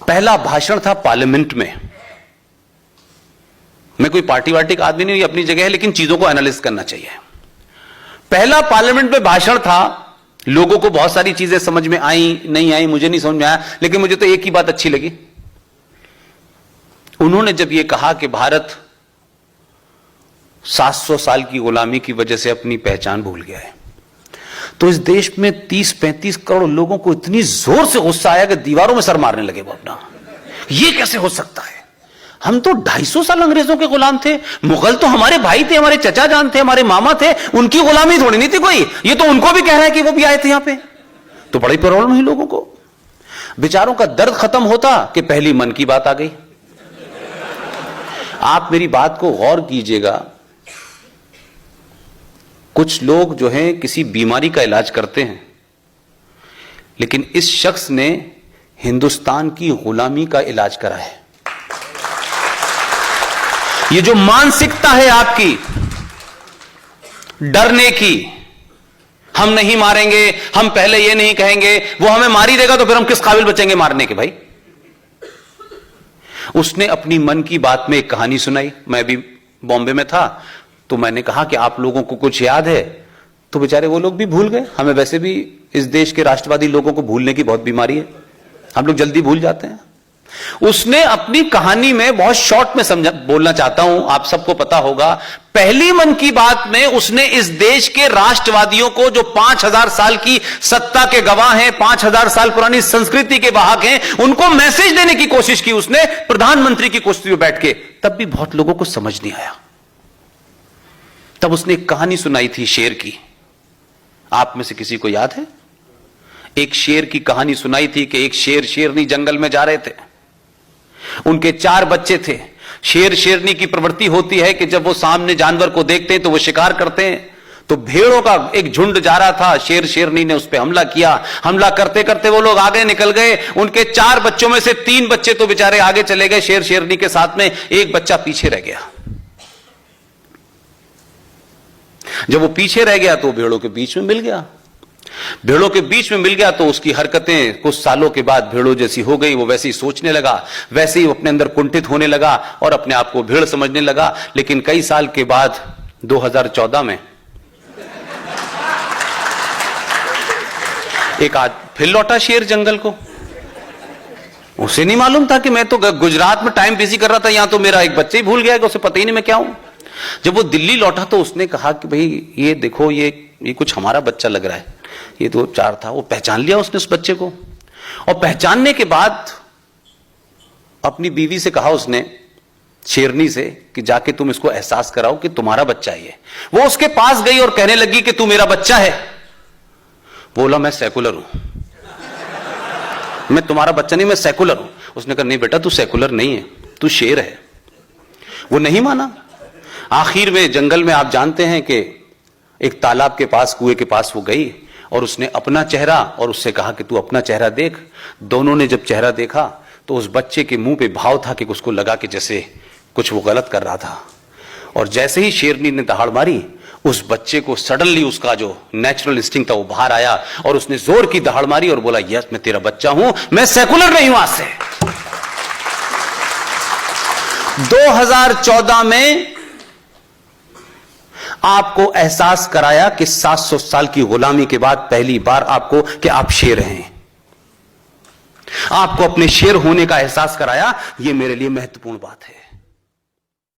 पहला भाषण था पार्लियामेंट में। मैं कोई पार्टी वार्टी का आदमी नहीं, अपनी जगह है, लेकिन चीजों को एनालिसिस करना चाहिए। पहला पार्लियामेंट में भाषण था, लोगों को बहुत सारी चीजें समझ में आई नहीं आई मुझे नहीं समझ में आया, लेकिन मुझे तो एक ही बात अच्छी लगी। उन्होंने जब यह कहा कि भारत 700 साल की गुलामी की वजह से अपनी पहचान भूल गया है, तो इस देश में 30-35 करोड़ लोगों को इतनी जोर से गुस्सा आया कि दीवारों में सर मारने लगे वो अपना। ये कैसे हो सकता है? हम तो 250 साल अंग्रेजों के गुलाम थे, मुगल तो हमारे भाई थे, हमारे चचा जान थे, हमारे मामा थे, उनकी गुलामी थोड़ी नहीं थी कोई। ये तो उनको भी कह रहा है कि वो भी आए थे यहां पे। तो बड़ी प्रॉब्लम हुई लोगों को। बेचारों का दर्द खत्म होता कि पहली मन की बात आ गई। आप मेरी बात को गौर कीजिएगा, कुछ लोग जो हैं किसी बीमारी का इलाज करते हैं, लेकिन इस शख्स ने हिंदुस्तान की गुलामी का इलाज करा है। ये जो मानसिकता है आपकी डरने की, हम नहीं मारेंगे, हम पहले ये नहीं कहेंगे, वो हमें मार ही देगा तो फिर हम किस काबिल बचेंगे मारने के भाई। उसने अपनी मन की बात में एक कहानी सुनाई। मैं भी बॉम्बे में था तो मैंने कहा कि आप लोगों को कुछ याद है, तो बेचारे वो लोग भी भूल गए। हमें वैसे भी इस देश के राष्ट्रवादी लोगों को भूलने की बहुत बीमारी है, हम लोग जल्दी भूल जाते हैं। उसने अपनी कहानी में बहुत शॉर्ट में बोलना चाहता हूं, आप सबको पता होगा, पहली मन की बात में उसने इस देश के राष्ट्रवादियों को, जो 5000 साल की सत्ता के गवाह हैं, 5000 साल पुरानी संस्कृति के वाहक हैं, उनको मैसेज देने की कोशिश की उसने प्रधानमंत्री की कुर्सी में बैठ के। तब भी बहुत लोगों को समझ नहीं आया। तब उसने एक कहानी सुनाई थी शेर की। आप में से किसी को याद है? एक शेर की कहानी सुनाई थी कि एक शेर शेरनी जंगल में जा रहे थे, उनके 4 बच्चे थे। शेर शेरनी की प्रवृत्ति होती है कि जब वो सामने जानवर को देखते हैं तो वो शिकार करते हैं। तो भेड़ों का एक झुंड जा रहा था, शेर शेरनी ने उस पर हमला किया। हमला करते करते वो लोग आगे निकल गए। उनके 4 बच्चों में से 3 बच्चे तो बेचारे आगे चले गए शेर शेरनी के साथ में, एक बच्चा पीछे रह गया। जब वो पीछे रह गया तो भेड़ों के बीच में मिल गया। भेड़ों के बीच में मिल गया तो उसकी हरकतें कुछ सालों के बाद भेड़ों जैसी हो गई। वो वैसे ही सोचने लगा, वैसे ही अपने अंदर कुंठित होने लगा और अपने आप को भेड़ समझने लगा। लेकिन कई साल के बाद 2014 में एक आज फिर लौटा शेर जंगल को। उसे नहीं मालूम था कि मैं तो गुजरात में टाइम बिजी कर रहा था, यहां तो मेरा एक बच्चे ही भूल गया कि उसे पता ही नहीं मैं क्या हूं। जब वो दिल्ली लौटा तो उसने कहा कि भाई ये देखो, ये कुछ हमारा बच्चा लग रहा है। ये तो 4 था। वो पहचान लिया उसने उस बच्चे को, और पहचानने के बाद अपनी बीवी से कहा उसने, शेरनी से, कि जाके तुम इसको एहसास कराओ कि तुम्हारा बच्चा है ये। वो उसके पास गई और कहने लगी कि तू मेरा बच्चा है। बोला मैं सेकुलर हूं, मैं तुम्हारा बच्चा नहीं, मैं सेकुलर हूं। उसने कहा नहीं बेटा, तू सेकुलर नहीं है, तू शेर है। वो नहीं माना। आखिर में जंगल में आप जानते हैं कि एक तालाब के पास, कुएं के पास वो गई और उसने अपना चेहरा और उससे कहा कि तू अपना चेहरा देख। दोनों ने जब चेहरा देखा तो उस बच्चे के मुंह पे भाव था कि उसको लगा कि जैसे कुछ वो गलत कर रहा था। और जैसे ही शेरनी ने दहाड़ मारी, उस बच्चे को सडनली उसका जो नेचुरल इंस्टिंक्ट था वो बाहर आया और उसने जोर की दहाड़ मारी और बोला यस मैं तेरा बच्चा हूं, मैं सेकुलर नहीं हूं। आज से 2014 में आपको एहसास कराया कि 700 साल की गुलामी के बाद पहली बार आपको कि आप शेर हैं। आपको अपने शेर होने का एहसास कराया। यह मेरे लिए महत्वपूर्ण बात है।